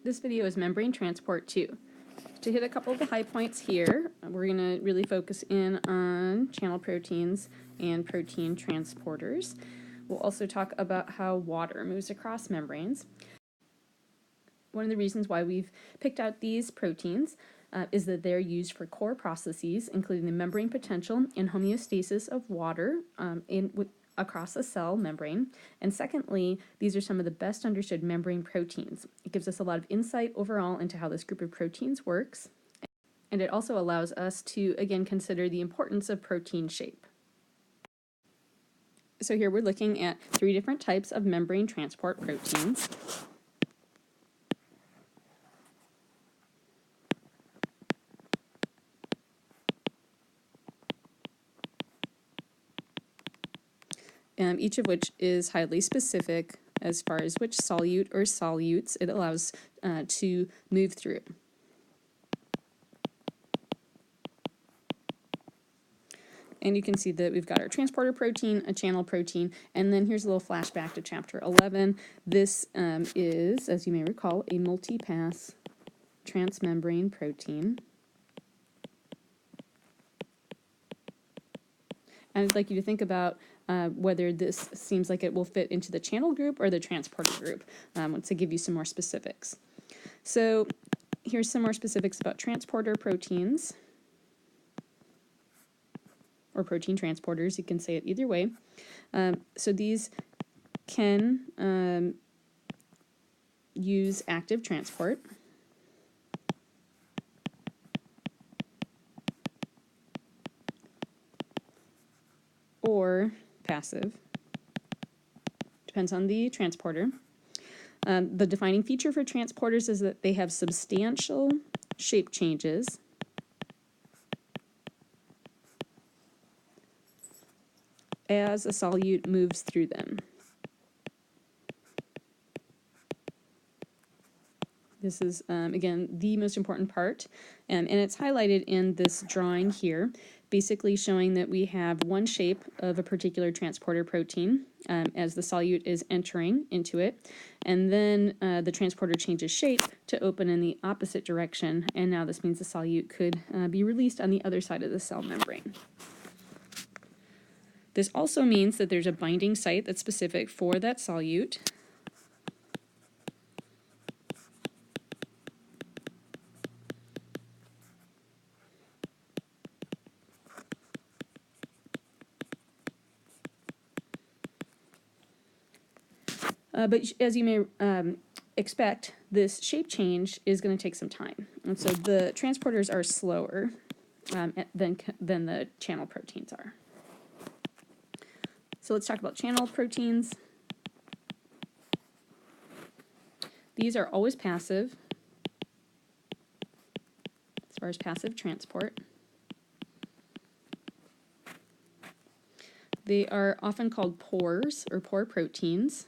This video is membrane transport 2. To hit a couple of the high points here, we're going to really focus in on channel proteins and protein transporters. We'll also talk about how water moves across membranes. One of the reasons why we've picked out these proteins is that they're used for core processes, including the membrane potential and homeostasis of water across a cell membrane. And secondly, these are some of the best understood membrane proteins. It gives us a lot of insight overall into how this group of proteins works. And it also allows us to, again, consider the importance of protein shape. So here we're looking at 3 different types of membrane transport proteins. Each of which is highly specific as far as which solute or solutes it allows to move through. And you can see that we've got our transporter protein, a channel protein, and then here's a little flashback to chapter 11. This is, as you may recall, a multi-pass transmembrane protein. And I'd like you to think about whether this seems like it will fit into the channel group or the transporter group, to give you some more specifics. So here's some more specifics about transporter proteins, or protein transporters, you can say it either way. So these can use active transport, or passive, depends on the transporter. The defining feature for transporters is that they have substantial shape changes as a solute moves through them. This is, again, the most important part, and it's highlighted in this drawing here, basically showing that we have one shape of a particular transporter protein as the solute is entering into it, and then the transporter changes shape to open in the opposite direction, and now this means the solute could be released on the other side of the cell membrane. This also means that there's a binding site that's specific for that solute. But as you may expect, this shape change is going to take some time. And so the transporters are slower than the channel proteins are. So let's talk about channel proteins. These are always passive, as far as passive transport. They are often called pores or pore proteins.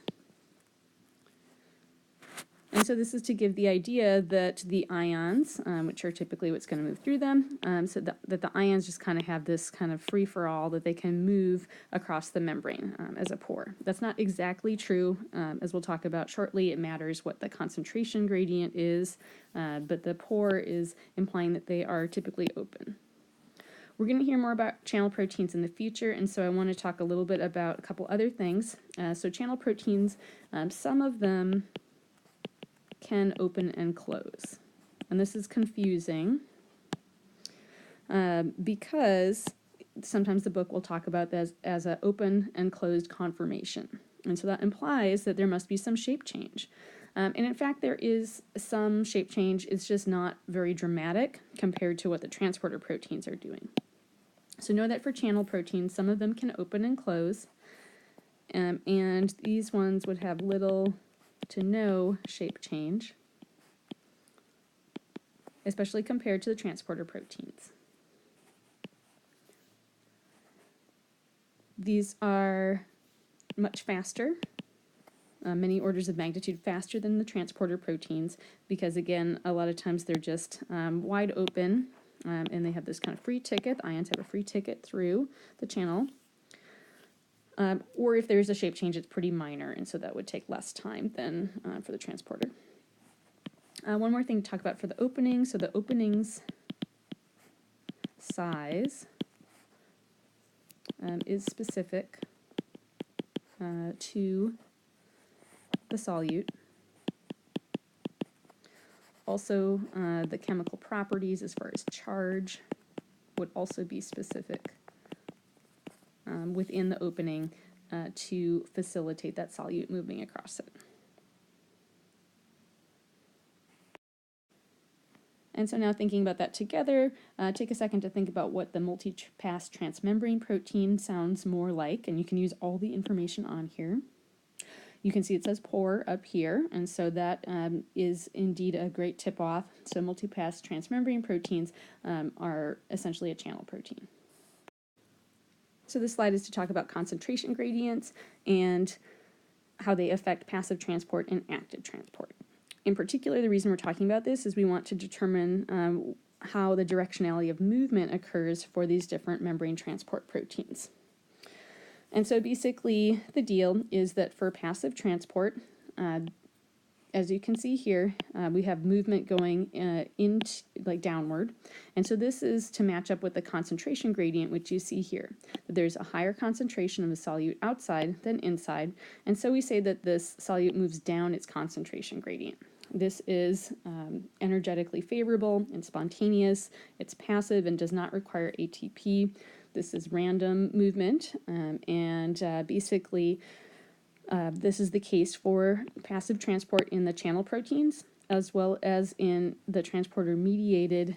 And so this is to give the idea that the ions, which are typically what's going to move through them, so that the ions just kind of have this kind of free-for-all that they can move across the membrane as a pore. That's not exactly true. As we'll talk about shortly, it matters what the concentration gradient is, but the pore is implying that they are typically open. We're going to hear more about channel proteins in the future, and so I want to talk a little bit about a couple other things. So channel proteins, some of them can open and close. And this is confusing because sometimes the book will talk about this as an open and closed conformation. And so that implies that there must be some shape change. And in fact, there is some shape change. It's just not very dramatic compared to what the transporter proteins are doing. So know that for channel proteins, some of them can open and close. And these ones would have little to no shape change, especially compared to the transporter proteins. These are much faster, many orders of magnitude faster than the transporter proteins, because again, a lot of times they're just wide open, and they have this kind of free ticket. The ions have a free ticket through the channel. Or if there's a shape change, it's pretty minor, and so that would take less time than for the transporter. One more thing to talk about for the opening. So the opening's size is specific to the solute. Also, the chemical properties as far as charge would also be specific within the opening to facilitate that solute moving across it. And so now thinking about that together, take a second to think about what the multi-pass transmembrane protein sounds more like, and you can use all the information on here. You can see it says pore up here, and so that is indeed a great tip-off. So multi-pass transmembrane proteins are essentially a channel protein. So this slide is to talk about concentration gradients and how they affect passive transport and active transport. In particular, the reason we're talking about this is we want to determine how the directionality of movement occurs for these different membrane transport proteins. And so basically the deal is that for passive transport, as you can see here, we have movement going downward. And so this is to match up with the concentration gradient, which you see here. That there's a higher concentration of the solute outside than inside. And so we say that this solute moves down its concentration gradient. This is energetically favorable and spontaneous. It's passive and does not require ATP. This is random movement, basically this is the case for passive transport in the channel proteins as well as in the transporter-mediated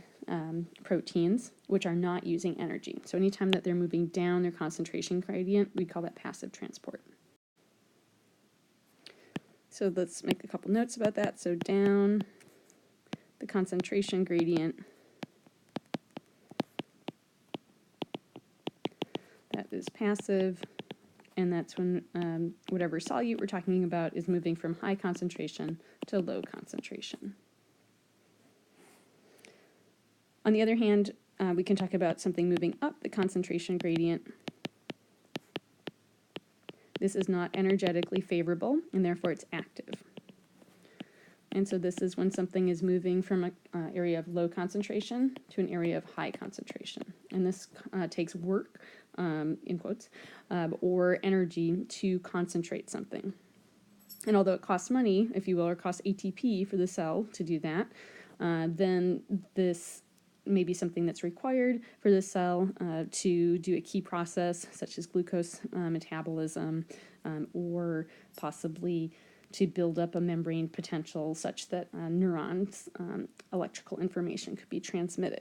proteins, which are not using energy. So anytime that they're moving down their concentration gradient, we call that passive transport. So let's make a couple notes about that. So down the concentration gradient, that is passive, and that's when whatever solute we're talking about is moving from high concentration to low concentration. On the other hand, we can talk about something moving up the concentration gradient. This is not energetically favorable, and therefore it's active. And so this is when something is moving from an area of low concentration to an area of high concentration. And this takes work, in quotes, or energy to concentrate something. And although it costs money, if you will, or costs ATP for the cell to do that, then this may be something that's required for the cell to do a key process such as glucose metabolism, or possibly to build up a membrane potential such that neurons' electrical information could be transmitted.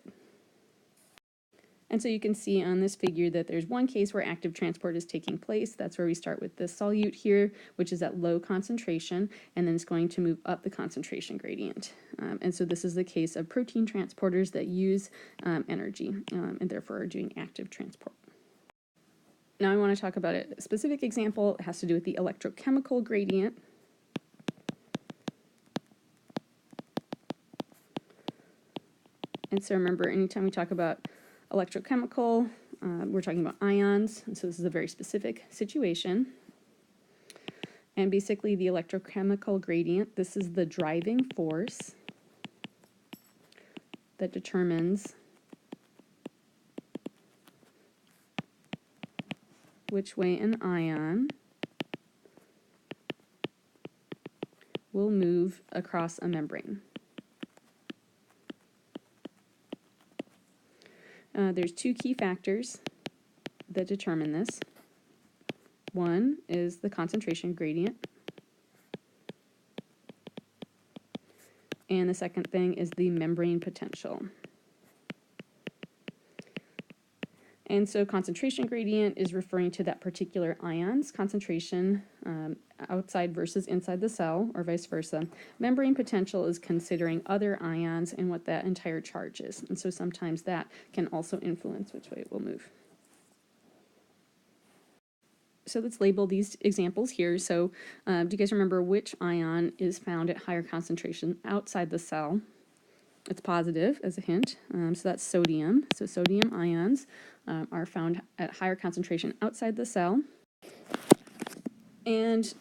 And so you can see on this figure that there's one case where active transport is taking place. That's where we start with the solute here, which is at low concentration, and then it's going to move up the concentration gradient. And so this is the case of protein transporters that use energy and therefore are doing active transport. Now I want to talk about a specific example. It has to do with the electrochemical gradient. And so remember, anytime we talk about electrochemical, we're talking about ions, and so this is a very specific situation. And basically the electrochemical gradient, this is the driving force that determines which way an ion will move across a membrane. There's two key factors that determine this. One is the concentration gradient, and the second thing is the membrane potential. And so concentration gradient is referring to that particular ion's concentration outside versus inside the cell, or vice versa. Membrane potential is considering other ions and what that entire charge is. And so sometimes that can also influence which way it will move. So let's label these examples here. So do you guys remember which ion is found at higher concentration outside the cell? It's positive as a hint, so that's sodium. So sodium ions are found at higher concentration outside the cell. And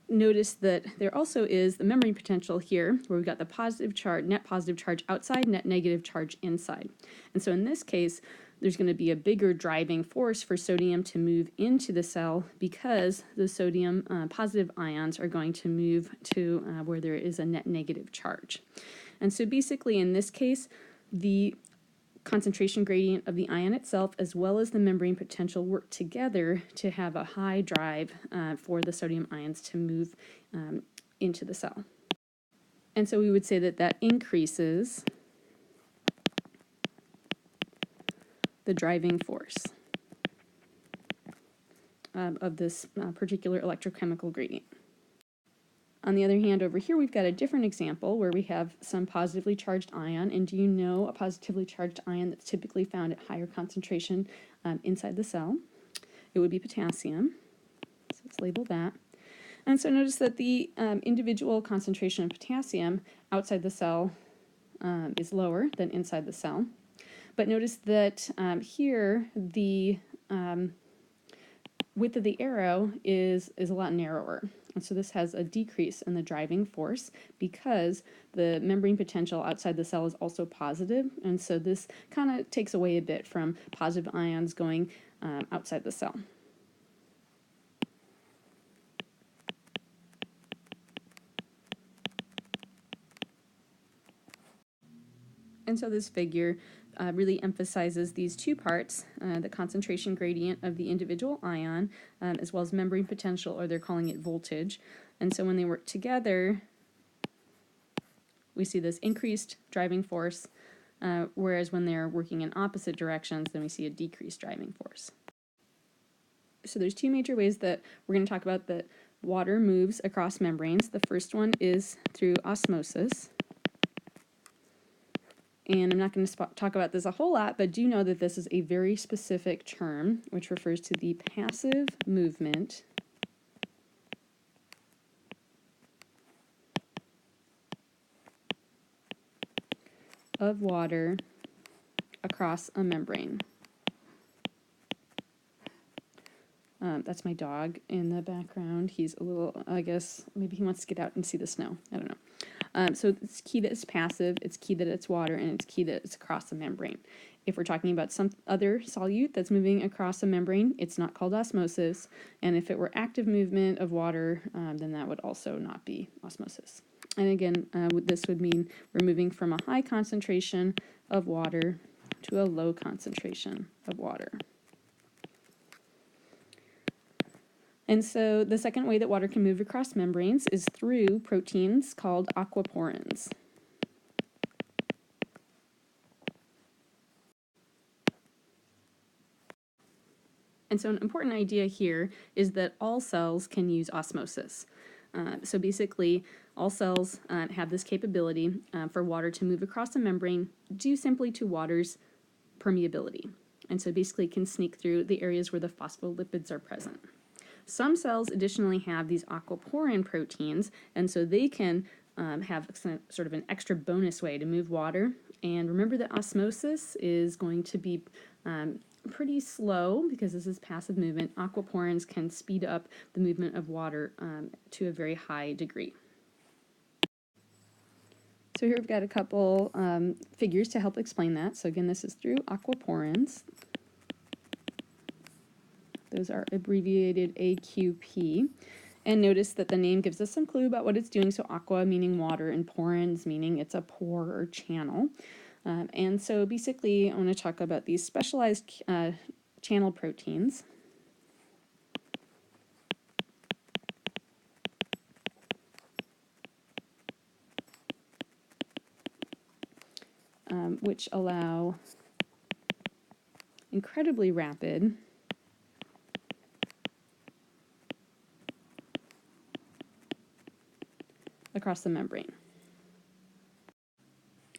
notice that there also is the membrane potential here, where we've got the positive charge, net positive charge outside, net negative charge inside. And so in this case, there's going to be a bigger driving force for sodium to move into the cell because the sodium positive ions are going to move to where there is a net negative charge. And so basically in this case, the concentration gradient of the ion itself as well as the membrane potential work together to have a high drive for the sodium ions to move into the cell. And so we would say that that increases the driving force of this particular electrochemical gradient. On the other hand, over here we've got a different example where we have some positively charged ion, and do you know a positively charged ion that's typically found at higher concentration inside the cell? It would be potassium, so let's label that. And so notice that the individual concentration of potassium outside the cell is lower than inside the cell. But notice that here the width of the arrow is a lot narrower. And so this has a decrease in the driving force because the membrane potential outside the cell is also positive. And so this kind of takes away a bit from positive ions going outside the cell. And so this figure really emphasizes these two parts, the concentration gradient of the individual ion, as well as membrane potential, or they're calling it voltage. And so when they work together, we see this increased driving force, whereas when they're working in opposite directions, then we see a decreased driving force. So there's two major ways that we're going to talk about that water moves across membranes. The first one is through osmosis. And I'm not going to talk about this a whole lot, but do know that this is a very specific term which refers to the passive movement of water across a membrane. That's my dog in the background. He's a little, I guess, maybe he wants to get out and see the snow. I don't know. So it's key that it's passive, it's key that it's water, and it's key that it's across a membrane. If we're talking about some other solute that's moving across a membrane, it's not called osmosis. And if it were active movement of water, then that would also not be osmosis. And again, this would mean we're moving from a high concentration of water to a low concentration of water. And so the second way that water can move across membranes is through proteins called aquaporins. And so an important idea here is that all cells can use osmosis. So basically, all cells have this capability for water to move across a membrane due simply to water's permeability. And so basically it can sneak through the areas where the phospholipids are present. Some cells additionally have these aquaporin proteins, and so they can have sort of an extra bonus way to move water. And remember that osmosis is going to be pretty slow because this is passive movement. Aquaporins can speed up the movement of water to a very high degree. So here we've got a couple figures to help explain that. So again, this is through aquaporins. Those are abbreviated AQP. And notice that the name gives us some clue about what it's doing. So aqua meaning water and porins meaning it's a pore or channel. And so basically I want to talk about these specialized channel proteins. Which allow incredibly rapid across the membrane.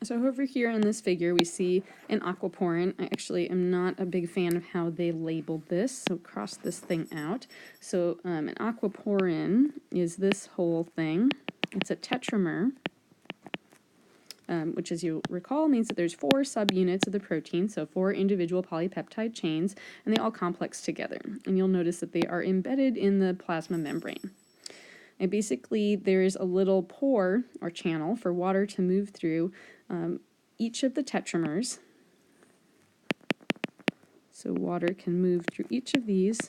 So over here in this figure we see an aquaporin. I actually am not a big fan of how they labeled this, so cross this thing out. So an aquaporin is this whole thing. It's a tetramer, which as you recall means that there's 4 subunits of the protein, so 4 individual polypeptide chains, and they all complex together. And you'll notice that they are embedded in the plasma membrane. And basically there's a little pore or channel for water to move through each of the tetramers. So water can move through each of these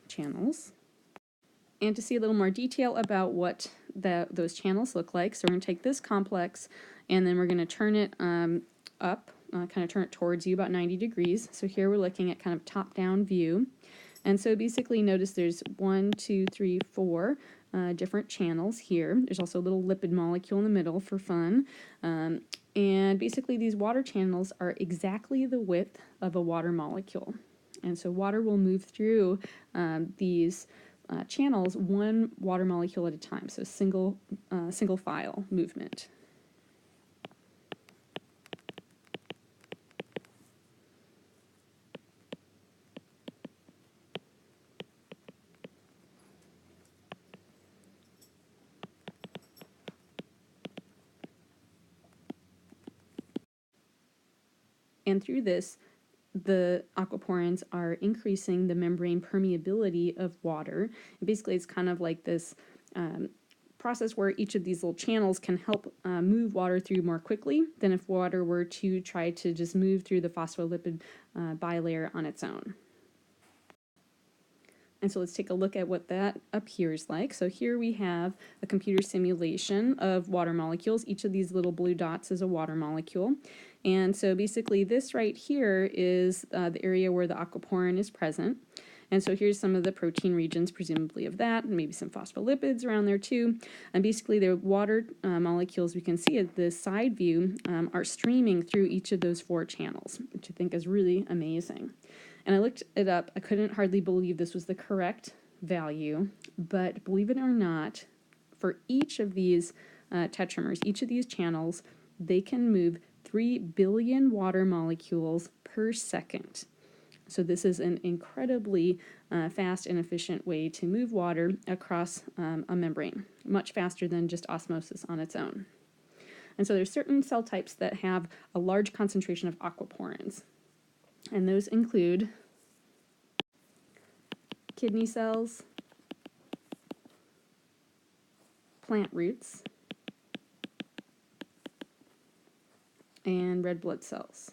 channels. And to see a little more detail about what those channels look like, so we're going to take this complex and then we're going to turn it up, kind of turn it towards you about 90 degrees. So here we're looking at kind of top-down view. And so basically notice there's 1, 2, 3, 4 different channels here. There's also a little lipid molecule in the middle for fun. And basically these water channels are exactly the width of a water molecule. And so water will move through these channels one water molecule at a time, so single file movement. And through this, the aquaporins are increasing the membrane permeability of water. And basically, it's kind of like this process where each of these little channels can help move water through more quickly than if water were to try to just move through the phospholipid bilayer on its own. And so let's take a look at what that appears like. So here we have a computer simulation of water molecules. Each of these little blue dots is a water molecule. And so basically this right here is the area where the aquaporin is present. And so here's some of the protein regions, presumably of that, and maybe some phospholipids around there too. And basically the water molecules we can see at the side view are streaming through each of those 4 channels, which I think is really amazing. And I looked it up. I couldn't hardly believe this was the correct value, but believe it or not, for each of these tetramers, each of these channels, they can move 3 billion water molecules per second. So this is an incredibly fast and efficient way to move water across a membrane, much faster than just osmosis on its own. And so there's certain cell types that have a large concentration of aquaporins. And those include kidney cells, plant roots, and red blood cells.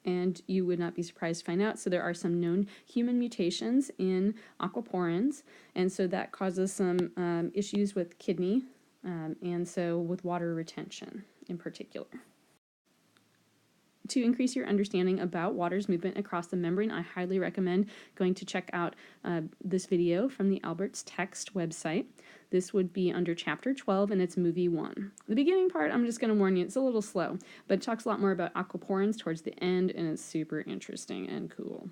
And you would not be surprised to find out, so there are some known human mutations in aquaporins, and so that causes some issues with kidney, and so with water retention in particular. To increase your understanding about water's movement across the membrane, I highly recommend going to check out this video from the Alberts Text website. This would be under Chapter 12, and it's Movie 1. The beginning part, I'm just going to warn you, it's a little slow, but it talks a lot more about aquaporins towards the end, and it's super interesting and cool.